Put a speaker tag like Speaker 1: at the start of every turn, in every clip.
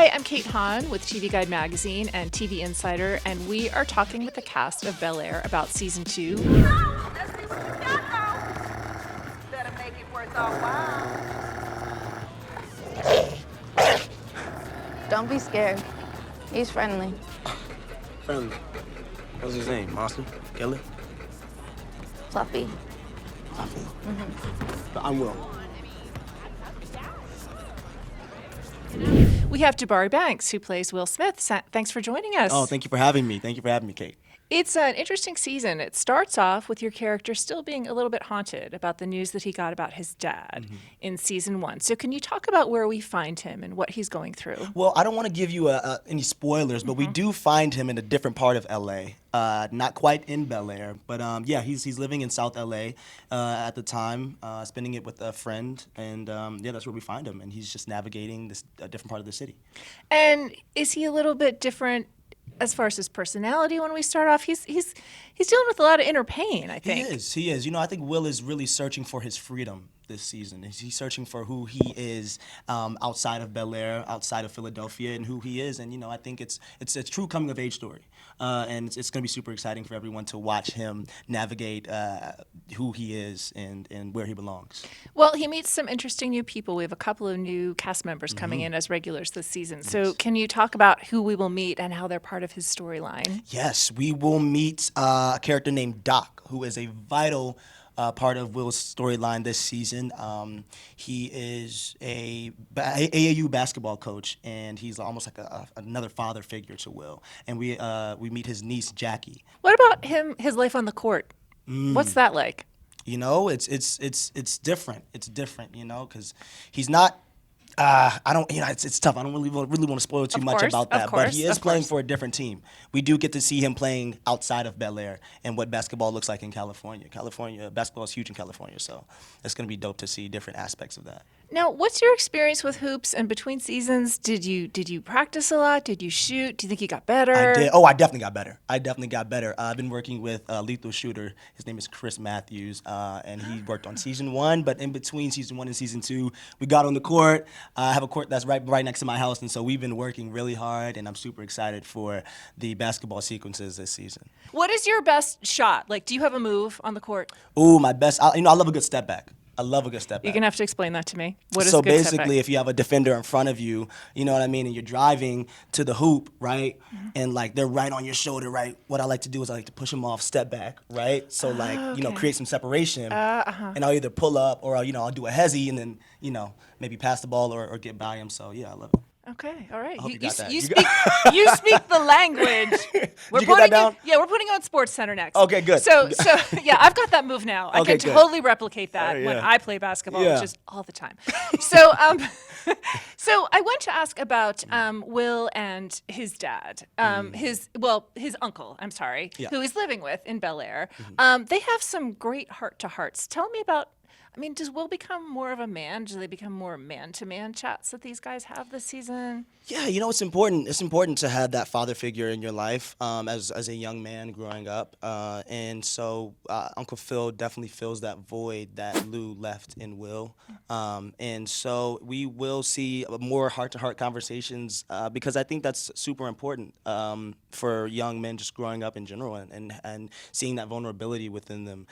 Speaker 1: Hi, I'm Kate Hahn with TV Guide Magazine and TV Insider, and we are talking with the cast of BEL-AIR about Season 2.
Speaker 2: Let's see what you got now. Better make it worth our while.
Speaker 3: Don't be scared. He's friendly.
Speaker 4: Friendly. What's his name? Monster? Killer?
Speaker 3: Fluffy.
Speaker 4: Fluffy. I'm Will.
Speaker 1: We have Jabari Banks, who plays Will Smith. Thanks for joining us.
Speaker 4: Oh, thank you for having me. Thank you for having me, Kate.
Speaker 1: It's an interesting season. It starts off with your character still being a little bit haunted about the news that he got about his dad in Season 1. So can you talk about where we find him and what he's going through?
Speaker 4: Well, I don't want to give you any spoilers, but we do find him in a different part of L.A., not quite in BEL-AIR, but yeah, he's living in South L.A. At the time, spending it with a friend, and yeah, that's where we find him, and he's just navigating this different part of the city.
Speaker 1: And is he a little bit different as far as his personality when we start off? He's dealing with a lot of inner pain, I think.
Speaker 4: He is. You know, I think Will is really searching for his freedom this season. He's searching for who he is outside of BEL-AIR, outside of Philadelphia, and who he is. And, you know, I think it's a true coming-of-age story. And it's going to be super exciting for everyone to watch him navigate who he is and where he belongs.
Speaker 1: Well, he meets some interesting new people. We have a couple of new cast members coming in as regulars this season. So can you talk about who we will meet and how they're part of his storyline?
Speaker 4: Yes, we will meet a character named Doc, who is a vital part of Will's storyline this season. He is a AAU basketball coach, and he's almost like another father figure to Will. And we meet his niece, Jackie.
Speaker 1: What about his life on the court? What's that like?
Speaker 4: You know, it's different. It's different, you know, because he's not. I don't, you know, it's tough. I don't really want to spoil too much about that, but he is playing for a different team. We do get to see him playing outside of BEL-AIR and what basketball looks like in California. Basketball is huge in California, so it's going to be dope to see different aspects of that.
Speaker 1: Now, what's your experience with hoops and between seasons? Did you practice a lot? Did you shoot? Do you think you got better?
Speaker 4: I did. Oh, I definitely got better. I've been working with a lethal shooter. His name is Chris Matthews, and he worked on Season 1, but in between Season 1 and Season 2, we got on the court. I have a court that's right next to my house, and so we've been working really hard, and I'm super excited for the basketball sequences this season.
Speaker 1: What is your best shot? Like, do you have a move on the court?
Speaker 4: Ooh, my best. I love a good step back. I love a good step back.
Speaker 1: You're going to have to explain that to me. What is
Speaker 4: so
Speaker 1: a good step back?
Speaker 4: basically, if you have a defender in front of you, you know what I mean, and you're driving to the hoop, right, and like they're right on your shoulder, right, what I like to do is I like to push them off, step back, right, so like, you know, create some separation, and I'll either pull up or, you know, I'll do a hezzy and then, you know, maybe pass the ball or get by him, so yeah, I love it.
Speaker 1: Okay, all right.
Speaker 4: You
Speaker 1: speak the language.
Speaker 4: Did you get that down?
Speaker 1: We're putting on Sports Center next.
Speaker 4: Okay, good.
Speaker 1: So yeah, I've got that move now. I
Speaker 4: Okay,
Speaker 1: can
Speaker 4: good.
Speaker 1: totally replicate that
Speaker 4: Yeah.
Speaker 1: when I play basketball,
Speaker 4: Yeah.
Speaker 1: which is all the time. So so I want to ask about Will and his dad, his uncle. I'm sorry,
Speaker 4: Yeah.
Speaker 1: who he's living with in BEL-AIR. They have some great heart-to-hearts. Tell me about. I mean, does Will become more of a man? Do they become more man-to-man chats that these guys have this season?
Speaker 4: Yeah, you know, it's important. It's important to have that father figure in your life as a young man growing up. And so Uncle Phil definitely fills that void that Lou left in Will. And so we will see more heart-to-heart conversations because I think that's super important for young men just growing up in general and seeing that vulnerability within them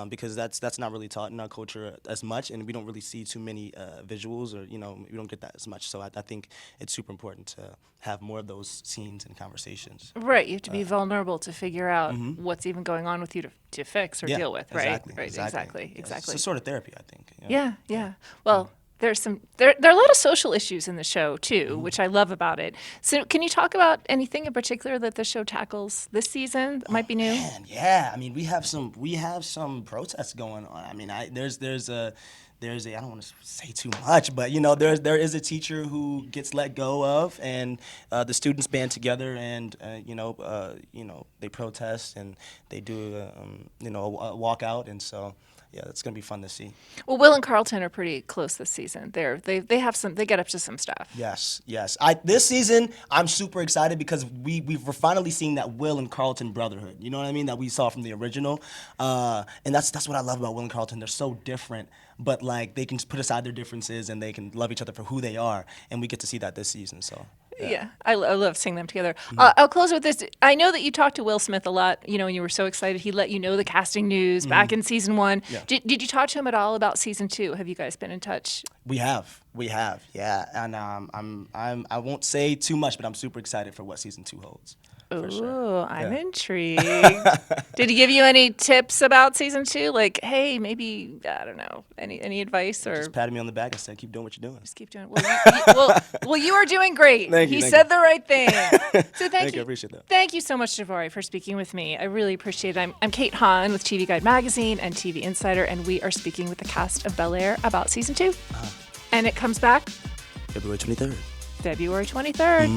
Speaker 4: because that's not really taught in our culture as much, and we don't really see too many visuals, or, you know, we don't get that as much. So I think it's super important to have more of those scenes and conversations.
Speaker 1: Right, you have to be vulnerable to figure out what's even going on with you to fix or deal with, right?
Speaker 4: Exactly,
Speaker 1: Right, exactly.
Speaker 4: It's a sort of therapy, I think.
Speaker 1: Yeah. Well, there are a lot of social issues in the show too, which I love about it. So can you talk about anything in particular that the show tackles this season that might be new?
Speaker 4: Man, yeah. I mean, we have some protests going on. I mean, there's a I don't want to say too much, but, you know, there is a teacher who gets let go of, and the students band together and they protest and they do a walkout, and so. Yeah, it's gonna be fun to see.
Speaker 1: Well, Will and Carlton are pretty close this season. They get up to some stuff.
Speaker 4: Yes. This season, I'm super excited because we're finally seeing that Will and Carlton brotherhood. You know what I mean? That we saw from the original, and that's what I love about Will and Carlton. They're so different, but like they can just put aside their differences and they can love each other for who they are, and we get to see that this season. So
Speaker 1: Yeah, I love seeing them together. I'll close with this. I know that you talked to Will Smith a lot, and you were so excited. He let you know the casting news back in season 1.
Speaker 4: Yeah.
Speaker 1: Did you talk to him at all about season 2? Have you guys been in touch?
Speaker 4: We have, yeah, and I won't say too much, but I'm super excited for what season 2 holds. For sure.
Speaker 1: Ooh, I'm
Speaker 4: Yeah.
Speaker 1: intrigued. Did he give you any tips about season 2? Like, hey, maybe, I don't know, any advice or
Speaker 4: Just patted me on the back and said, "Keep doing what you're doing."
Speaker 1: just keep doing it? Well, you are doing great.
Speaker 4: Thank you,
Speaker 1: He
Speaker 4: thank
Speaker 1: said
Speaker 4: you.
Speaker 1: the right thing. So thank
Speaker 4: Thank
Speaker 1: you.
Speaker 4: you, I appreciate that.
Speaker 1: Thank you so much, Jabari, for speaking with me. I really appreciate it. I'm Kate Hahn with TV Guide Magazine and TV Insider, and we are speaking with the cast of BEL-AIR about season 2. And it comes back
Speaker 4: February 23rd.
Speaker 1: February 23rd.